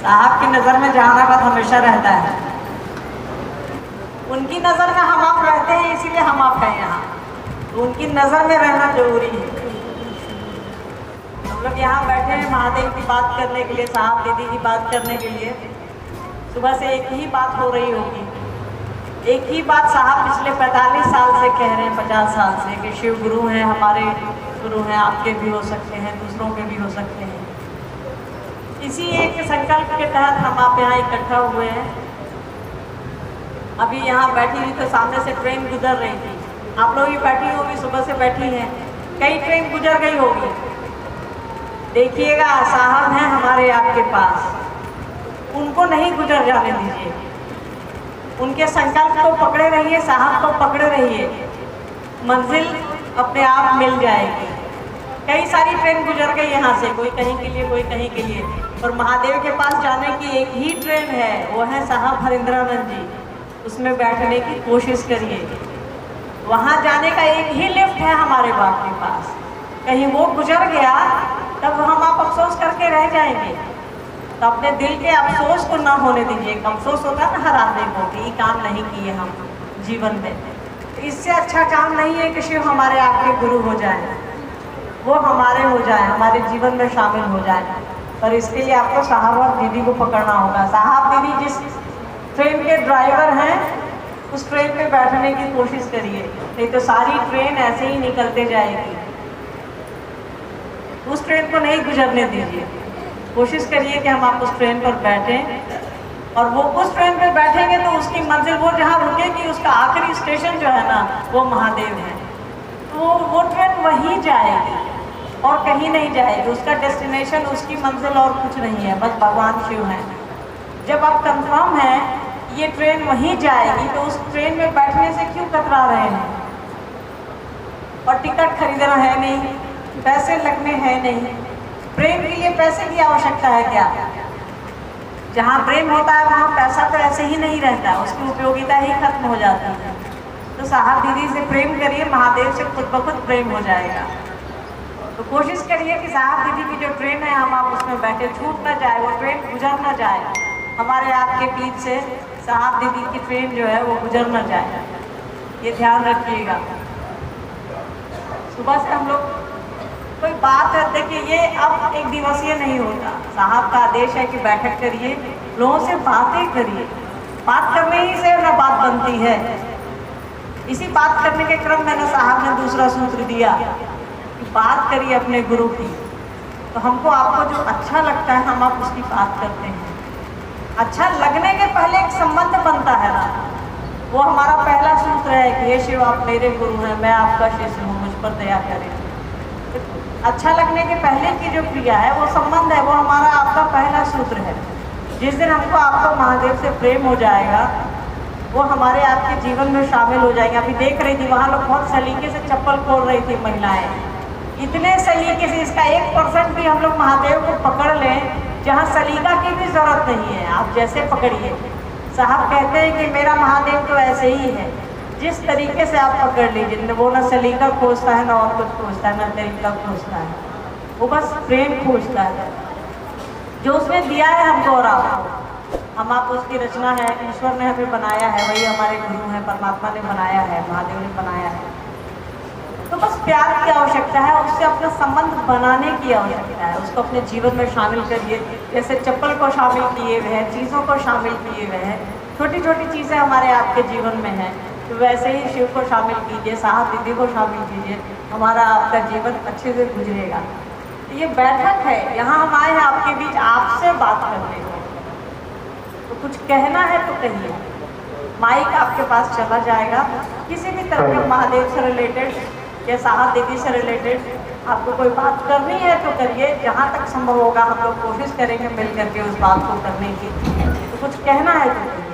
साहब की नज़र में जहानाबाद हमेशा रहता है। उनकी नज़र में हम आप रहते हैं, इसीलिए हम आप हैं यहाँ। तो उनकी नज़र में रहना जरूरी है। हम लोग यहाँ बैठे हैं महादेव की बात करने के लिए, साहब दीदी की बात करने के लिए। सुबह से एक ही बात हो रही होगी, एक ही बात साहब पिछले 45 साल से कह रहे हैं, 50 साल से, कि शिव गुरु हैं, हमारे गुरु हैं, आपके भी हो सकते हैं, दूसरों के भी हो सकते हैं। इसी एक संकल्प के तहत हम आप यहाँ इकट्ठा हुए हैं। अभी यहाँ बैठी हुई तो सामने से ट्रेन गुजर रही थी, आप लोग भी बैठी होगी, सुबह से बैठी हैं, कई ट्रेन गुजर गई होगी। देखिएगा साहब हैं हमारे आपके पास, उनको नहीं गुजर जाने दीजिए, उनके संकल्प को पकड़े रहिए, साहब को पकड़े रहिए, मंजिल अपने आप मिल जाएगी। कई सारी ट्रेन गुजर गई यहाँ से, कोई कहीं के लिए, कोई कहीं के लिए, और महादेव के पास जाने की एक ही ट्रेन है, वो है साहब हरिंद्रानंद जी। उसमें बैठने की कोशिश करिए। वहाँ जाने का एक ही लिफ्ट है हमारे बाप के पास, कहीं वो गुजर गया तब हम आप अफसोस करके रह जाएंगे। तो अपने दिल के अफसोस को ना होने दीजिए। अफसोस होता है ना हर आदमी को कि ये काम नहीं किए हम जीवन में। तो इससे अच्छा काम नहीं है कि शिव हमारे आपके गुरु हो जाए, वो हमारे हो जाए, हमारे जीवन में शामिल हो जाए। पर इसके लिए आपको साहब और दीदी को पकड़ना होगा। साहब दीदी जिस ट्रेन के ड्राइवर हैं, उस ट्रेन पे बैठने की कोशिश करिए, नहीं तो सारी ट्रेन ऐसे ही निकलते जाएगी। उस ट्रेन को नहीं गुजरने दीजिए। कोशिश करिए कि हम आप उस ट्रेन पर बैठें, और वो उस ट्रेन पर बैठेंगे तो उसकी मंजिल, वो जहाँ रुकेगी उसका आखिरी स्टेशन जो है ना, वो महादेव है। तो वो ट्रेन वहीं जाएगी और कहीं नहीं जाएगी। उसका डेस्टिनेशन, उसकी मंजिल और कुछ नहीं है, बस भगवान शिव हैं। जब आप कंफर्म हैं ये ट्रेन वहीं जाएगी, तो उस ट्रेन में बैठने से क्यों कतरा रहे हैं? और टिकट खरीदना है नहीं, पैसे लगने हैं नहीं। प्रेम के लिए पैसे की आवश्यकता है क्या? जहाँ प्रेम होता है वहाँ पैसा तो ऐसे ही नहीं रहता, उसकी उपयोगिता ही खत्म हो जाती है। तो साहब दीदी से प्रेम करिए, महादेव से खुद ब खुद प्रेम हो जाएगा। तो कोशिश करिए कि साहब दीदी की जो ट्रेन है हम आप उसमें बैठे, छूट ना जाए, वो ट्रेन गुजर ना जाए हमारे आपके बीच से। साहब दीदी की ट्रेन जो है वो गुजर ना जाए, ये ध्यान रखिएगा। सुबह से हम लोग कोई बात है, देखिए ये अब एक दिवसीय नहीं होता। साहब का आदेश है कि बैठक करिए, लोगों से बातें करिए। बात करने ही से ना बात बनती है। इसी बात करने के क्रम में ना साहब ने दूसरा सूत्र दिया कि बात करिए अपने गुरु की। तो हमको आपको जो अच्छा लगता है हम आप उसकी बात करते हैं। अच्छा लगने के पहले एक संबंध बनता है ना, वो हमारा पहला सूत्र है कि ये शिव आप मेरे गुरु हैं, मैं आपका शिष्य हूँ, मुझ पर दया करें। अच्छा लगने के पहले की जो क्रिया है, वो संबंध है, वो हमारा आपका पहला सूत्र है। जिस दिन हमको आपको महादेव से प्रेम हो जाएगा, वो हमारे आपके जीवन में शामिल हो जाएंगे। अभी देख रही थी वहाँ लोग बहुत सलीके से चप्पल खोल रही थी महिलाएं, इतने सलीके से। इसका 1% भी हम लोग महादेव को पकड़ लें जहाँ सलीका की भी जरूरत नहीं है, आप जैसे पकड़िए। साहब कहते हैं कि मेरा महादेव तो ऐसे ही है, जिस तरीके से आप पकड़ लीजिए। वो ना सलीका खोजता है, ना और कुछ खोजता है, ना तरीका खोजता है, वो बस प्रेम खोजता है जो उसने दिया है हमको और आपको। हम आप उसकी रचना है, ईश्वर ने हमें बनाया है, वही हमारे गुरु हैं, परमात्मा ने बनाया है, महादेव ने बनाया है। तो बस प्यार की आवश्यकता है, उससे अपना संबंध बनाने की आवश्यकता है। उसको अपने जीवन में शामिल करिए, जैसे चप्पल को शामिल किए हुए हैं, चीज़ों को शामिल किए हुए हैं, छोटी छोटी चीज़ें हमारे आपके जीवन में हैं, तो वैसे ही शिव को शामिल कीजिए, साहब दीदी को शामिल कीजिए, हमारा आपका जीवन अच्छे से गुजरेगा। तो ये बैठक है, यहाँ हम आए हैं आपके बीच आपसे बात करने को। तो कुछ कहना है तो कहिए, माइक आपके पास चला जाएगा। किसी भी तरह के महादेव से रिलेटेड या साहब दीदी से रिलेटेड आपको कोई बात करनी है तो करिए, जहाँ तक संभव होगा हम लोग कोशिश करेंगे मिल करके उस बात को करने की। तो कुछ कहना है तो